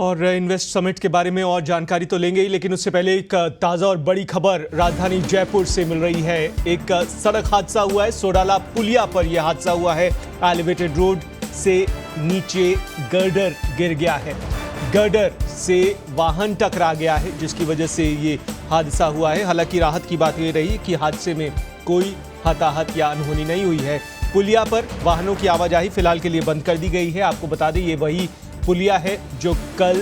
और invest summit के बारे में और जानकारी तो लेंगे ही, लेकिन उससे पहले एक ताज़ा और बड़ी खबर राजधानी जयपुर से मिल रही है। एक सड़क हादसा हुआ है, सोडाला पुलिया पर यह हादसा हुआ है। एलिवेटेड रोड से नीचे गर्डर गिर गया है, गर्डर से वाहन टकरा गया है, जिसकी वजह से ये हादसा हुआ है। हालांकि राहत की बात ये रही कि हादसे में कोई हताहत या अनहोनी नहीं हुई है। पुलिया पर वाहनों की आवाजाही फिलहाल के लिए बंद कर दी गई है। आपको बता दें, ये वही पुलिया है जो कल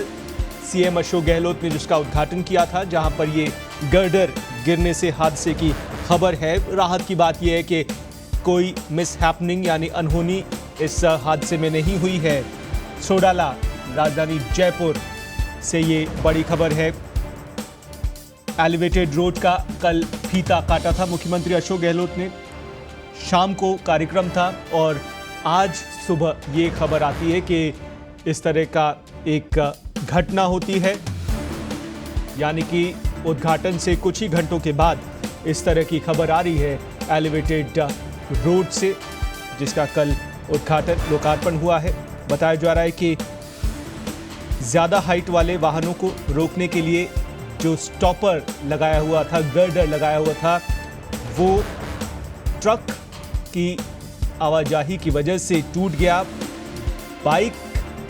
सीएम अशोक गहलोत ने जिसका उद्घाटन किया था, जहां पर ये गर्डर गिरने से हादसे की खबर है। राहत की बात यह है कि कोई मिसहैपनिंग यानी अनहोनी इस हादसे में नहीं हुई है। सोडाला राजधानी जयपुर से ये बड़ी खबर है। एलिवेटेड रोड का कल फीता काटा था मुख्यमंत्री अशोक गहलोत ने, शाम को कार्यक्रम था और आज सुबह ये खबर आती है कि इस तरह का एक घटना होती है, यानी कि उद्घाटन से कुछ ही घंटों के बाद इस तरह की खबर आ रही है एलिवेटेड रोड से, जिसका कल उद्घाटन लोकार्पण हुआ है। बताया जा रहा है कि ज़्यादा हाइट वाले वाहनों को रोकने के लिए जो स्टॉपर लगाया हुआ था, गर्डर लगाया हुआ था, वो ट्रक की आवाजाही की वजह से टूट गया। बाइक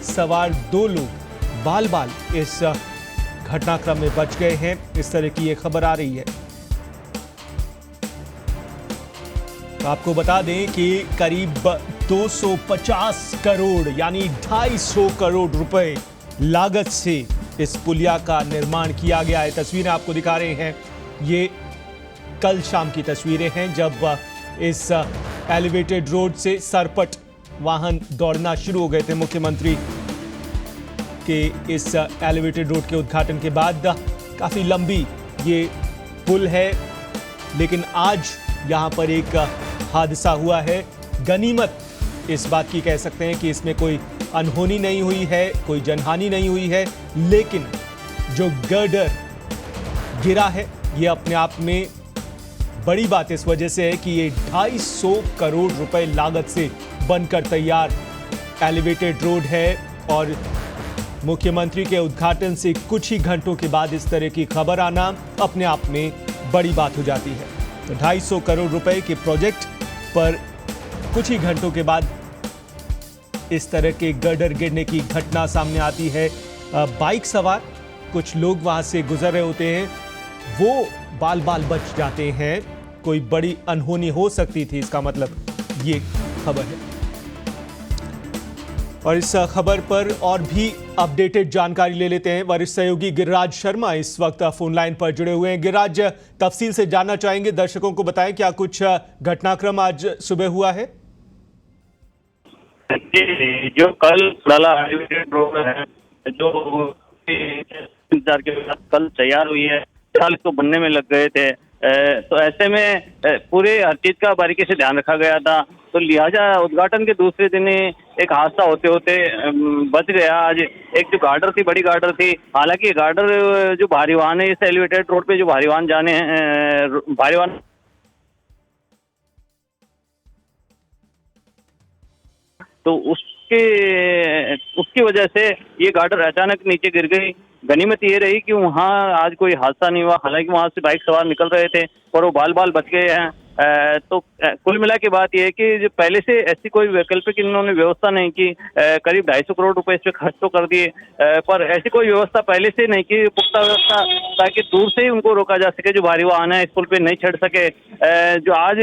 सवार 2 लोग बाल बाल इस घटनाक्रम में बच गए हैं, इस तरह की ये खबर आ रही है। तो आपको बता दें कि करीब 250 करोड़ यानी 250 करोड़ रुपए लागत से इस पुलिया का निर्माण किया गया है। तस्वीरें आपको दिखा रहे हैं, ये कल शाम की तस्वीरें हैं जब इस एलिवेटेड रोड से सरपट वाहन दौड़ना शुरू हो गए थे। मुख्यमंत्री के इस एलिवेटेड रोड के उद्घाटन के बाद काफ़ी लंबी ये पुल है, लेकिन आज यहाँ पर एक हादसा हुआ है। गनीमत इस बात की कह सकते हैं कि इसमें कोई अनहोनी नहीं हुई है, कोई जनहानि नहीं हुई है, लेकिन जो गर्डर गिरा है ये अपने आप में बड़ी बात इस वजह से है कि ये 250 करोड़ रुपए लागत से बनकर तैयार एलिवेटेड रोड है और मुख्यमंत्री के उद्घाटन से कुछ ही घंटों के बाद इस तरह की खबर आना अपने आप में बड़ी बात हो जाती है। तो 250 करोड़ रुपए के प्रोजेक्ट पर कुछ ही घंटों के बाद इस तरह के गर्डर गिरने की घटना सामने आती है। बाइक सवार कुछ लोग वहां से गुजर रहे होते हैं, वो बाल बाल बच जाते हैं। कोई बड़ी अनहोनी हो सकती थी, इसका मतलब ये खबर है। और इस खबर पर और भी अपडेटेड जानकारी ले लेते हैं। वरिष्ठ सहयोगी गिरिराज शर्मा इस वक्त फोन लाइन पर जुड़े हुए हैं। गिरिराज, तफसील से जानना चाहेंगे, दर्शकों को बताएं क्या कुछ घटनाक्रम आज सुबह हुआ है। जो कल सोडाला एलिवेटेड रोड है, जो इंतजार के बाद कल तैयार हुई है, साल इसको बनने में लग गए थे, तो ऐसे में पूरे हर चीज का बारीकी से ध्यान रखा गया था। तो लिहाजा उद्घाटन के दूसरे दिन एक हादसा होते होते बच गया। आज एक जो गार्डर थी, बड़ी गार्डर थी, हालांकि गार्डर जो भारी वाहन है, इस एलिवेटेड रोड पे जो भारी वाहन जाने हैं, भारी वाहन तो उसकी वजह से ये गार्डर अचानक नीचे गिर गई। गनीमत ये रही कि वहाँ आज कोई हादसा नहीं हुआ, हालांकि वहाँ से बाइक सवार निकल रहे थे और वो बाल बाल बच गए हैं। तो कुल मिला के बात यह है कि जो पहले से ऐसी कोई वैकल्पिक इन्होंने व्यवस्था नहीं की। करीब 250 करोड़ रुपए इस पे खर्च तो कर दिए, पर ऐसी कोई व्यवस्था पहले से नहीं की, पुख्ता व्यवस्था, ताकि दूर से ही उनको रोका जा सके, जो भारी वाहन है इस पुल पे नहीं चढ़ सके। जो आज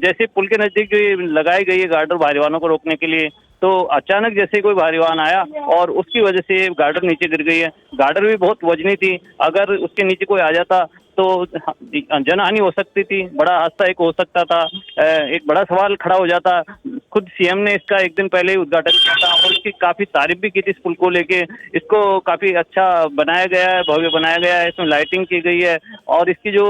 जैसे पुल के नजदीक जो लगाई गई है गार्डर भारी वाहनों को रोकने के लिए, तो अचानक जैसे कोई भारी वाहन आया और उसकी वजह से गार्डर नीचे गिर गई है। गार्डर भी बहुत वजनी थी, अगर उसके नीचे कोई आ जाता तो जनहानि हो सकती थी, बड़ा हादसा एक हो सकता था, एक बड़ा सवाल खड़ा हो जाता। खुद सीएम ने इसका एक दिन पहले ही उद्घाटन किया था और इसकी काफी तारीफ भी की थी इस पुल को लेके। इसको काफी अच्छा बनाया गया है, भव्य बनाया गया है, इसमें लाइटिंग की गई है और इसकी जो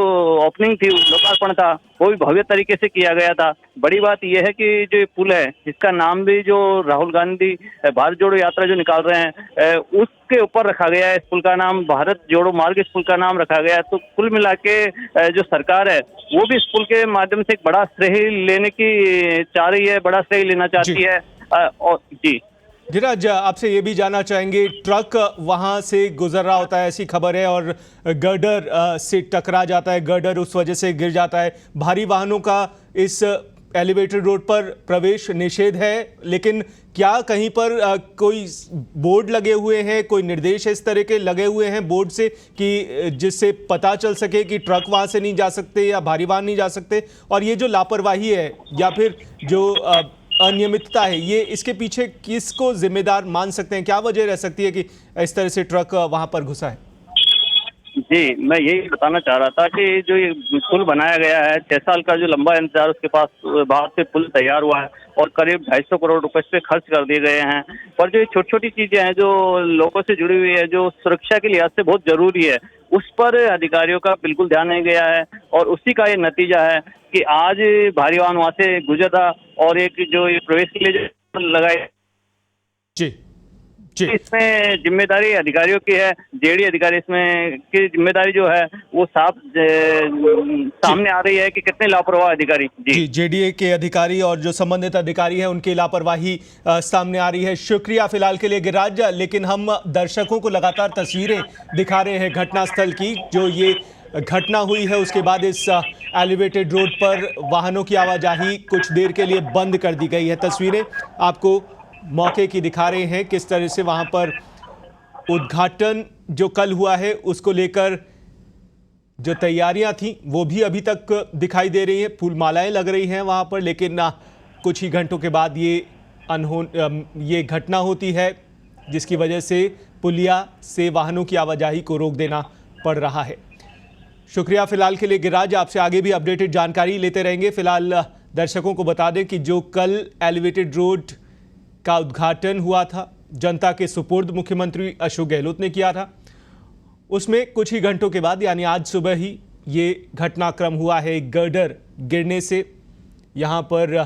ओपनिंग थी, लोकार्पण था, वो भी भव्य तरीके से किया गया था। बड़ी बात यह है कि जो पुल है, इसका नाम भी जो राहुल गांधी भारत जोड़ो यात्रा जो निकाल रहे हैं, उसके ऊपर रखा गया है। इस पुल का नाम भारत जोड़ो मार्ग इस पुल का नाम रखा गया है। तो कुल मिला के जो सरकार है वो भी इस पुल के माध्यम से एक बड़ा श्रेय लेने की चाह रही है, बड़ा श्रेय लेना चाहती है। और जी गिरिराज, आपसे ये भी जानना चाहेंगे, ट्रक वहां से गुजर रहा होता है ऐसी खबर है और गर्डर से टकरा जाता है, गर्डर उस वजह से गिर जाता है। भारी वाहनों का इस एलिवेटेड रोड पर प्रवेश निषेध है, लेकिन क्या कहीं पर कोई बोर्ड लगे हुए हैं, कोई निर्देश इस तरह के लगे हुए हैं बोर्ड से कि जिससे पता चल सके कि ट्रक वहां से नहीं जा सकते या भारी वाहन नहीं जा सकते? और ये जो लापरवाही है या फिर जो अनियमितता है, ये इसके पीछे किसको जिम्मेदार मान सकते हैं? क्या वजह रह सकती है कि इस तरह से ट्रक वहां पर घुसा है? जी, मैं यही बताना चाह रहा था कि जो ये पुल बनाया गया है, 6 साल का जो लंबा इंतजार उसके पास बाहर से पुल तैयार हुआ है और करीब 250 करोड़ रुपए इस पे खर्च कर दिए गए हैं। पर जो ये छोटी-छोटी चीजें हैं जो लोगों से जुड़ी हुई है, जो सुरक्षा के लिहाज से बहुत जरूरी है, उस पर अधिकारियों का बिल्कुल ध्यान नहीं गया है और उसी का ये नतीजा है कि आज भारी वाहन वहां से गुजरा और एक जो ये प्रवेश के लिए जो लगाए जी जी, इसमें जिम्मेदारी अधिकारियों की है। जेडी अधिकारी इसमें की जिम्मेदारी जो है वो साफ सामने आ रही है कि कितने लापरवाह अधिकारी। जी, जेडीए के अधिकारी और जो संबंधित अधिकारी हैं उनकी लापरवाही सामने आ रही है। शुक्रिया फिलहाल के लिए गिरिराज, लेकिन हम दर्शकों को लगातार तस्वीरें दिखा रहे हैं घटनास्थल की। जो ये घटना हुई है उसके बाद इस एलिवेटेड रोड पर वाहनों की आवाजाही कुछ देर के लिए बंद कर दी गई है। तस्वीरें आपको मौके की दिखा रहे हैं किस तरह से वहां पर उद्घाटन जो कल हुआ है उसको लेकर जो तैयारियां थी वो भी अभी तक दिखाई दे रही हैं, फूल मालाएं लग रही हैं वहां पर, लेकिन कुछ ही घंटों के बाद ये घटना होती है जिसकी वजह से पुलिया से वाहनों की आवाजाही को रोक देना पड़ रहा है। शुक्रिया फिलहाल के लिए गिरिराज, आपसे आगे भी अपडेटेड जानकारी लेते रहेंगे। फिलहाल दर्शकों को बता दें कि जो कल एलिवेटेड रोड का उद्घाटन हुआ था, जनता के सुपुर्द मुख्यमंत्री अशोक गहलोत ने किया था, उसमें कुछ ही घंटों के बाद यानी आज सुबह ही ये घटनाक्रम हुआ है। गर्डर गिरने से यहां पर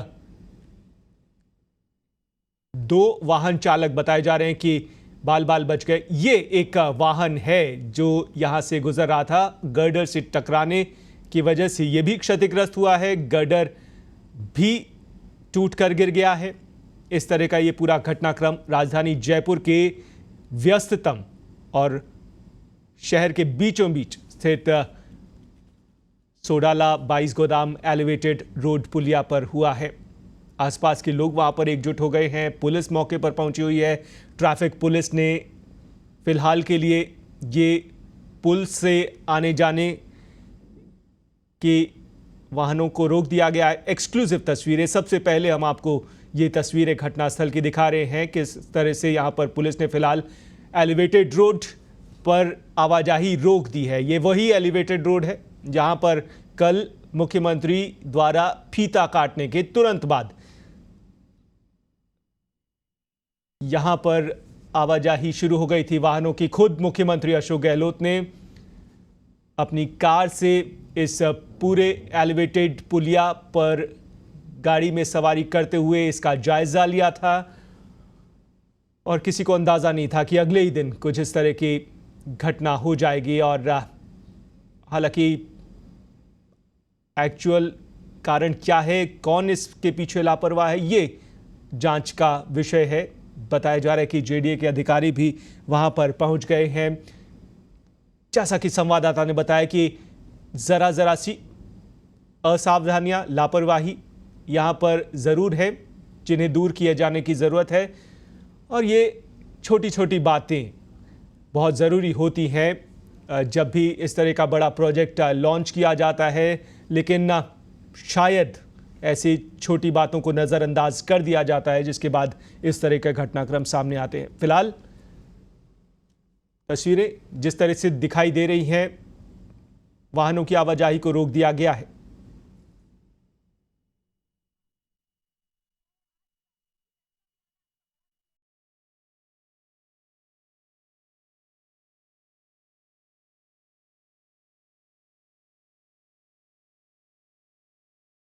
2 वाहन चालक बताए जा रहे हैं कि बाल बाल बच गए। ये एक वाहन है जो यहां से गुजर रहा था, गर्डर से टकराने की वजह से ये भी क्षतिग्रस्त हुआ है, गर्डर भी टूटकर गिर गया है। इस तरह का ये पूरा घटनाक्रम राजधानी जयपुर के व्यस्ततम और शहर के बीचों बीच स्थित सोडाला 22 गोदाम एलिवेटेड रोड पुलिया पर हुआ है। आसपास के लोग वहां पर एकजुट हो गए हैं, पुलिस मौके पर पहुंची हुई है। ट्रैफिक पुलिस ने फिलहाल के लिए ये पुल से आने जाने के वाहनों को रोक दिया गया है। एक्सक्लूसिव तस्वीरें, सबसे पहले हम आपको ये तस्वीरें घटनास्थल की दिखा रहे हैं किस तरह से यहां पर पुलिस ने फिलहाल एलिवेटेड रोड पर आवाजाही रोक दी है। ये वही एलिवेटेड रोड है जहां पर कल मुख्यमंत्री द्वारा फीता काटने के तुरंत बाद यहां पर आवाजाही शुरू हो गई थी वाहनों की। खुद मुख्यमंत्री अशोक गहलोत ने अपनी कार से इस पूरे एलिवेटेड पुलिया पर गाड़ी में सवारी करते हुए इसका जायजा लिया था और किसी को अंदाजा नहीं था कि अगले ही दिन कुछ इस तरह की घटना हो जाएगी। और हालांकि एक्चुअल कारण क्या है, कौन इसके पीछे लापरवाह है, ये जांच का विषय है। बताया जा रहा है कि जेडीए के अधिकारी भी वहां पर पहुंच गए हैं। जैसा कि संवाददाता ने बताया कि जरा सी असावधानियां, लापरवाही यहाँ पर ज़रूर है जिन्हें दूर किए जाने की ज़रूरत है। और ये छोटी छोटी बातें बहुत ज़रूरी होती हैं जब भी इस तरह का बड़ा प्रोजेक्ट लॉन्च किया जाता है, लेकिन शायद ऐसी छोटी बातों को नज़रअंदाज कर दिया जाता है जिसके बाद इस तरह के घटनाक्रम सामने आते हैं। फिलहाल तस्वीरें जिस तरह से दिखाई दे रही हैं, वाहनों की आवाजाही को रोक दिया गया है।